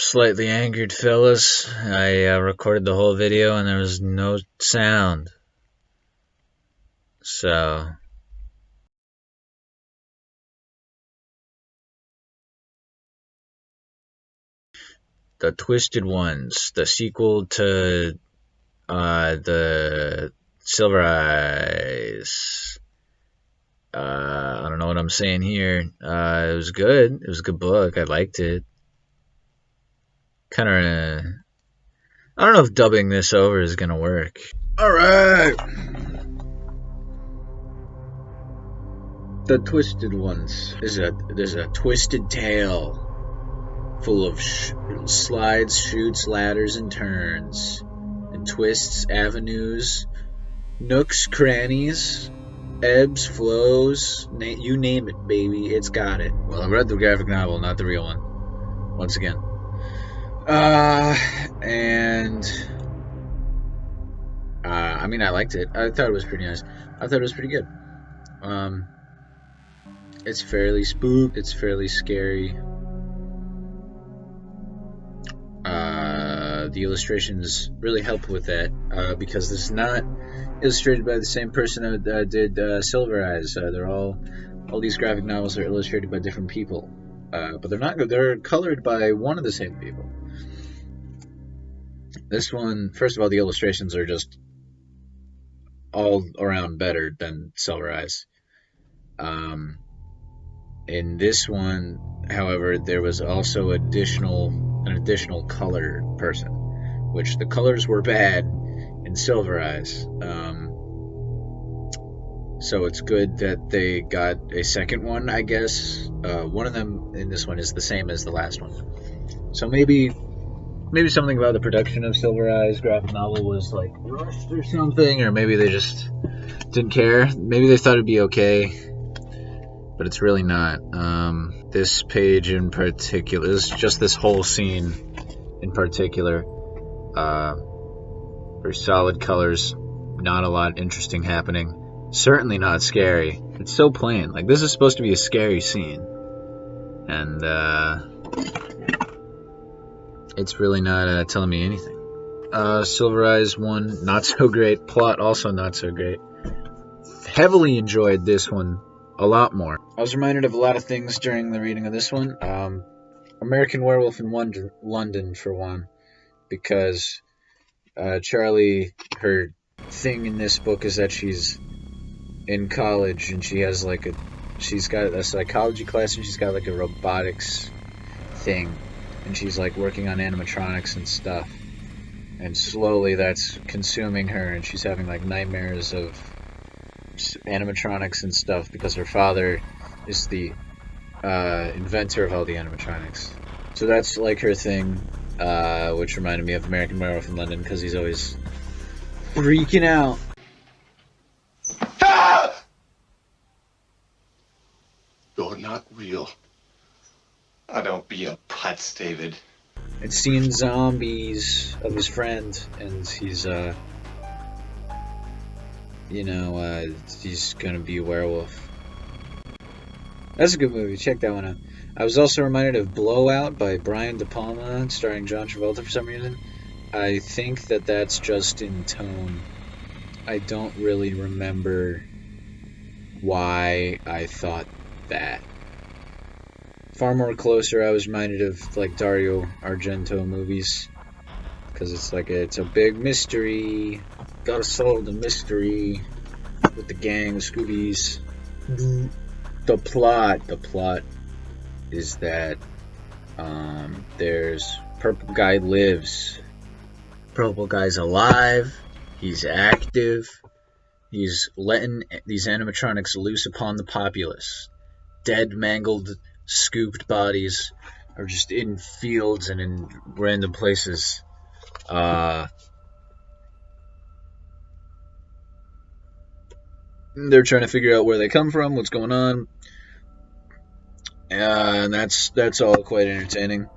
Slightly angered, fellas. I recorded the whole video and there was no sound. So, The Twisted Ones, the sequel to the Silver Eyes. I don't know what I'm saying here. It was good. It was a good book. I liked it. Kind of. I don't know if dubbing this over is gonna work. All right. The Twisted Ones. There's a twisted tale full of slides, chutes, ladders, and turns, and twists, avenues, nooks, crannies, ebbs, flows, you name it, baby, it's got it. Well, I read the graphic novel, not the real one, once again. I mean, I liked it. I thought it was pretty nice. I thought it was pretty good. It's fairly spooked. It's fairly scary. The illustrations really help with that because this is not illustrated by the same person that did Silver Eyes. They're all these graphic novels are illustrated by different people, but they're not. They're colored by one of the same people. This one, first of all, the illustrations are just all around better than Silver Eyes. In this one, however, there was also an additional color person, which the colors were bad in Silver Eyes. So it's good that they got a second one, I guess. One of them in this one is the same as the last one. So maybe something about the production of Silver Eyes graphic novel was like rushed or something, or maybe they just didn't care. Maybe they thought it'd be okay, but it's really not. This page in particular, this whole scene in particular, very solid colors, not a lot interesting happening, certainly not scary. It's so plain. Like, this is supposed to be a scary scene, and it's really not telling me anything. Silver Eyes 1, not so great. Plot also not so great. Heavily enjoyed this one a lot more. I was reminded of a lot of things during the reading of this one. American Werewolf in London, for one, because Charlie, her thing in this book is that she's in college and she's got a psychology class and she's got like a robotics thing, and she's like working on animatronics and stuff, and slowly that's consuming her, and she's having like nightmares of animatronics and stuff because her father is the inventor of all the animatronics. So that's like her thing, which reminded me of American Werewolf in London because he's always freaking out. Ah! You're not real. Oh, don't be a putz, David. And seeing zombies of his friend, and he's he's gonna be a werewolf. That's a good movie. Check that one out. I was also reminded of Blowout by Brian De Palma, starring John Travolta for some reason. I think that's just in tone. I don't really remember why I thought that. Far more closer, I was reminded of like Dario Argento movies, because it's a big mystery. Gotta solve the mystery with the gang, the Scoobies. The plot is that there's Purple Guy lives. Purple Guy's alive. He's active. He's letting these animatronics loose upon the populace. Dead, mangled, scooped bodies are just in fields and in random places. They're trying to figure out where they come from, what's going on, and that's all quite entertaining.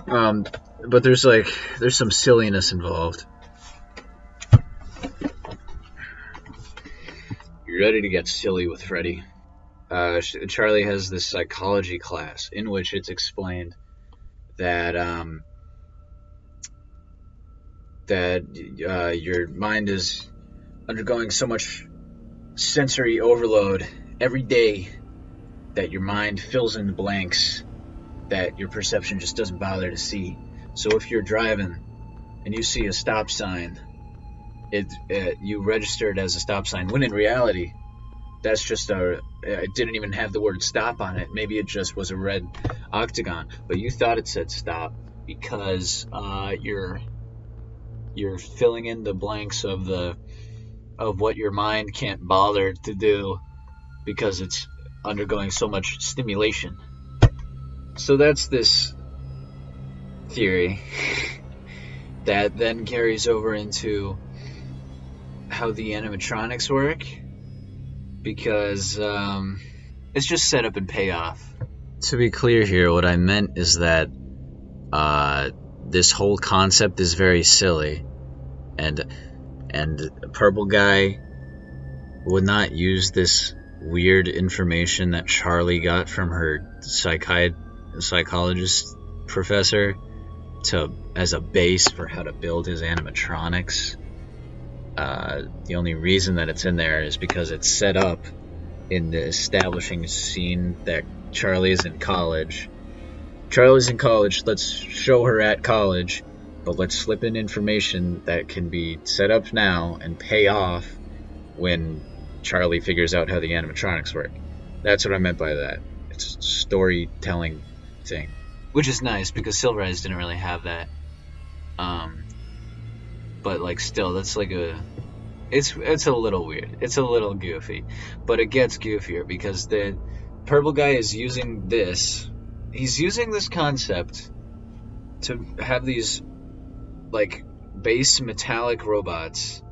But there's some silliness involved. You ready to get silly with Freddy? Charlie has this psychology class in which it's explained that your mind is undergoing so much sensory overload every day that your mind fills in the blanks that your perception just doesn't bother to see. So if you're driving and you see a stop sign, you register it as a stop sign, when in reality that's just it didn't even have the word stop on it. Maybe it just was a red octagon, but you thought it said stop because you're filling in the blanks of what your mind can't bother to do because it's undergoing so much stimulation. So that's this theory that then carries over into how the animatronics work, because it's just setup and payoff. To be clear here, what I meant is that this whole concept is very silly, and Purple Guy would not use this weird information that Charlie got from her psychologist professor as a base for how to build his animatronics. The only reason that it's in there is because it's set up in the establishing scene that Charlie is in college. Charlie's in college, let's show her at college, but let's slip in information that can be set up now and pay off when Charlie figures out how the animatronics work. That's what I meant by that. It's a storytelling thing, which is nice because Silver Eyes didn't really have that. But like still, that's like it's a little weird. It's a little goofy, but it gets goofier because the Purple Guy is using this. He's using this concept to have these like base metallic robots,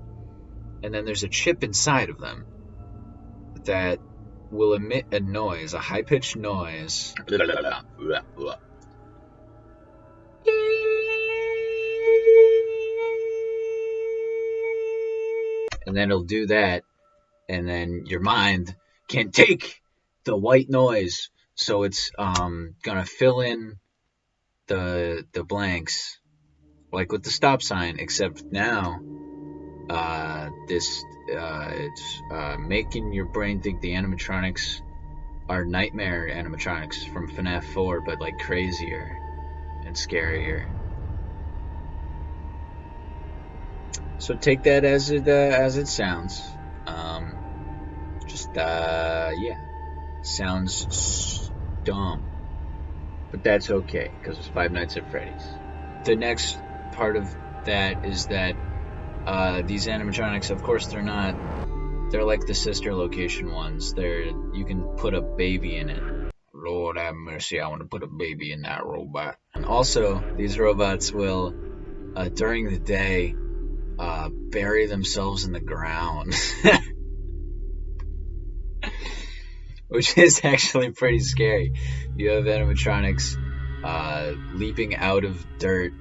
and then there's a chip inside of them that will emit a noise, a high-pitched noise. And then it'll do that, and then your mind can't take the white noise, so it's gonna fill in the blanks, like with the stop sign, except now it's making your brain think the animatronics are nightmare animatronics from FNAF 4, but like crazier and scarier. So take that as it sounds. Yeah, sounds dumb, but that's okay because it's Five Nights at Freddy's. The next part of that is that these animatronics, of course, they're like the sister location ones. You can put a baby in it. Lord have mercy, I want to put a baby in that robot. And also, these robots will, during the day, bury themselves in the ground. Which is actually pretty scary. You have animatronics leaping out of dirt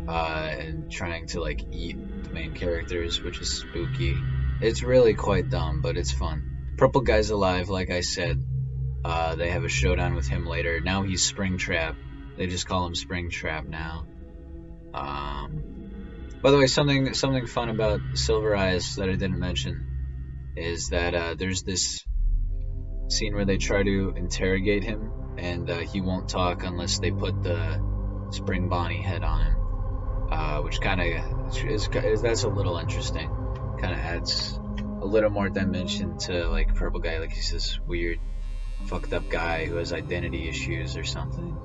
and trying to like eat the main characters, which is spooky. It's really quite dumb, but it's fun. Purple Guy's alive, like I said. They have a showdown with him later. Now he's Springtrap. They just call him Springtrap now. By the way, something fun about Silver Eyes that I didn't mention is that there's this scene where they try to interrogate him, and he won't talk unless they put the Spring Bonnie head on him, which kind of that's a little interesting. Kind of adds a little more dimension to like Purple Guy, like he's this weird, fucked up guy who has identity issues or something.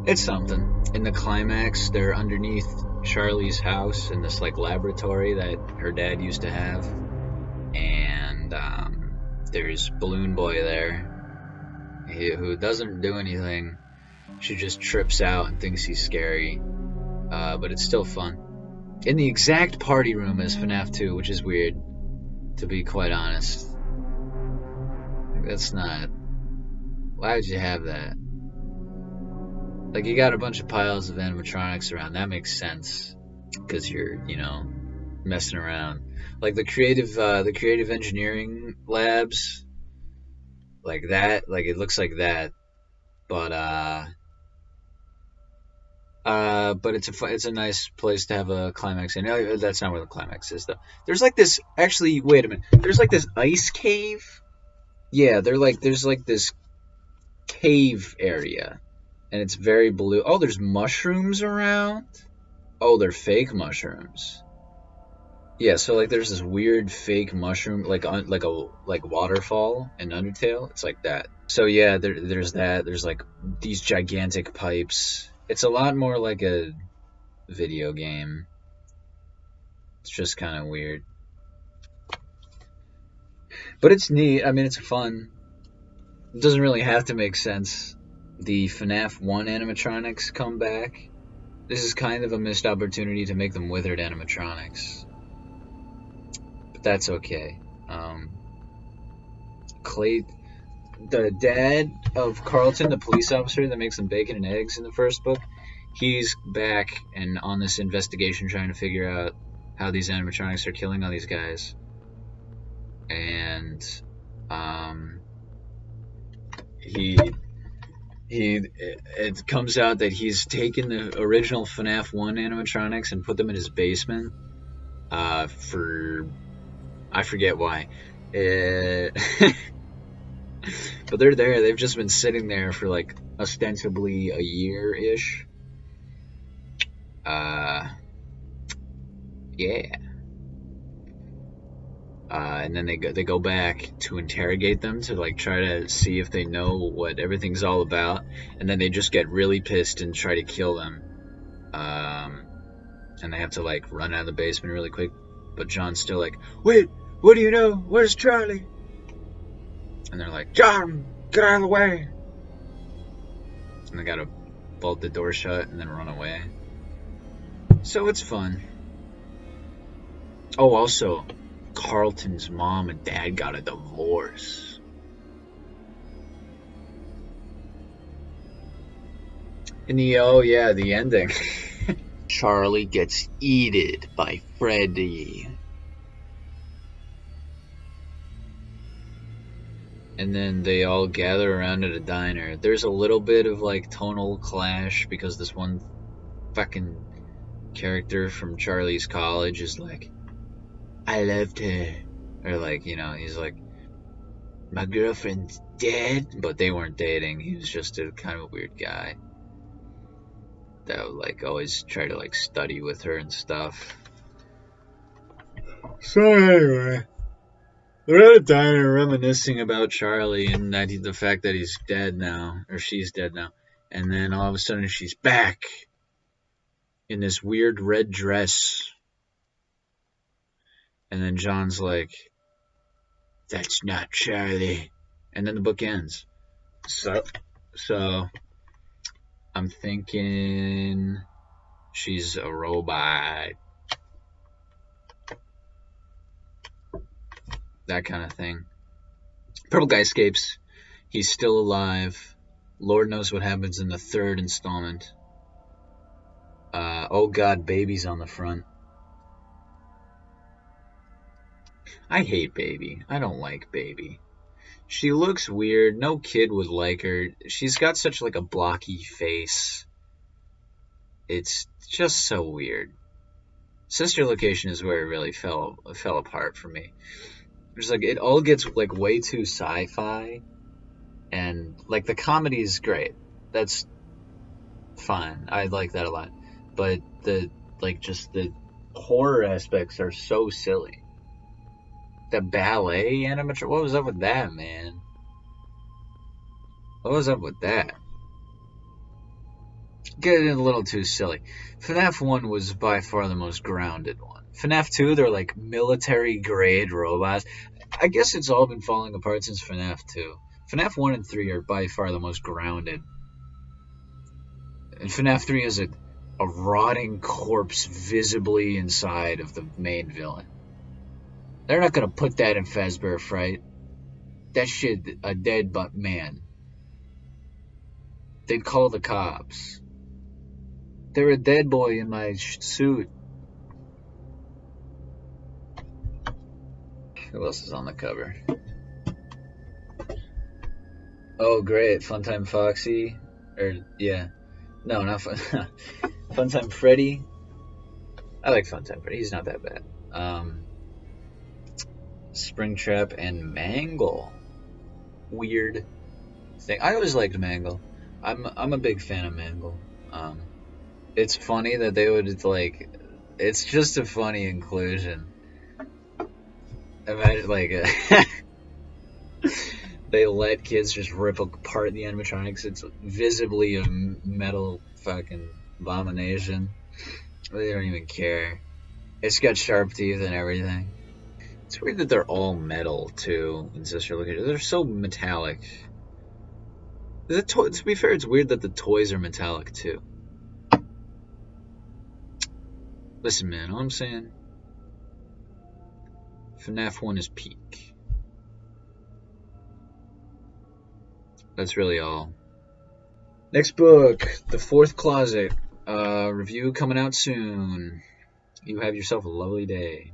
It's something. In the climax, they're underneath Charlie's house in this like laboratory that her dad used to have, and there's Balloon Boy there, who doesn't do anything. She just trips out and thinks he's scary, but it's still fun. In the exact party room as FNAF 2, which is weird, to be quite honest. That's not... Why would you have that? Like, you got a bunch of piles of animatronics around. That makes sense, because you're, messing around. Like the creative engineering labs, like that, like it looks like that, but But it's a nice place to have a climax in. That's not where the climax is though. There's like this. Actually, wait a minute. There's like this ice cave. Yeah, there's like this cave area, and it's very blue. Oh, there's mushrooms around. Oh, they're fake mushrooms. Yeah, so like there's this weird fake mushroom like a waterfall in Undertale. It's like that. So yeah, there's that. There's like these gigantic pipes. It's a lot more like a video game. It's just kind of weird, but it's neat. I mean, it's fun. It doesn't really have to make sense. The FNAF 1 animatronics come back. This is kind of a missed opportunity to make them withered animatronics, but that's okay. Clay, the dad of Carlton, the police officer that makes them bacon and eggs in the first book, he's back and on this investigation trying to figure out how these animatronics are killing all these guys. And it comes out that he's taken the original FNAF 1 animatronics and put them in his basement for I forget why. But they're there. They've just been sitting there for like ostensibly a year-ish. Yeah. And then they go back to interrogate them to like try to see if they know what everything's all about, and then they just get really pissed and try to kill them. And they have to like run out of the basement really quick, but John's still like, "Wait, what do you know? Where's Charlie?" And they're like, "John, get out of the way!" And they gotta bolt the door shut and then run away. So it's fun. Oh, also, Carlton's mom and dad got a divorce. And the ending. Charlie gets eaten by Freddy. And then they all gather around at a diner. There's a little bit of like tonal clash because this one fucking character from Charlie's college is like, "I loved her," or like, he's like, "My girlfriend's dead," but they weren't dating. He was just a kind of a weird guy that would like always try to like study with her and stuff. So anyway, they're at a diner reminiscing about Charlie and the fact that he's dead now, or she's dead now, and then all of a sudden she's back in this weird red dress. And then John's like, "That's not Charlie." And then the book ends. So I'm thinking she's a robot. That kind of thing. Purple guy escapes. He's still alive. Lord knows what happens in the third installment. Oh god, Baby's on the front. I hate Baby. I don't like Baby. She looks weird. No kid would like her. She's got such like a blocky face. It's just so weird. Sister Location is where it really fell apart for me. There's like it all gets like way too sci-fi, and like the comedy is great. That's fine. I like that a lot. But the horror aspects are so silly. The ballet animatronic. What was up with that, man? What was up with that? Getting a little too silly. FNAF 1 was by far the most grounded one. FNAF 2, they're like military grade robots. I guess it's all been falling apart since FNAF 2. FNAF 1 and 3 are by far the most grounded. And FNAF 3 has a rotting corpse visibly inside of the main villain. They're not gonna put that in Fazbear Fright. That shit, a dead man. They'd call the cops. They're a dead boy in my suit. Who else is on the cover? Oh, great. Funtime Foxy. No, not Fun. Funtime Freddy. I like Funtime Freddy. He's not that bad. Springtrap and Mangle. Weird thing. I always liked Mangle. I'm a big fan of Mangle. It's funny that they would like. It's just a funny inclusion. Imagine like they let kids just rip apart the animatronics. It's visibly a metal fucking abomination. They don't even care. It's got sharp teeth and everything. It's weird that they're all metal too. In Sister Look at it, they're so metallic. To be fair, it's weird that the toys are metallic too. Listen, man, all I'm saying, FNAF 1 is peak. That's really all. Next book, The Fourth Closet. Review coming out soon. You have yourself a lovely day.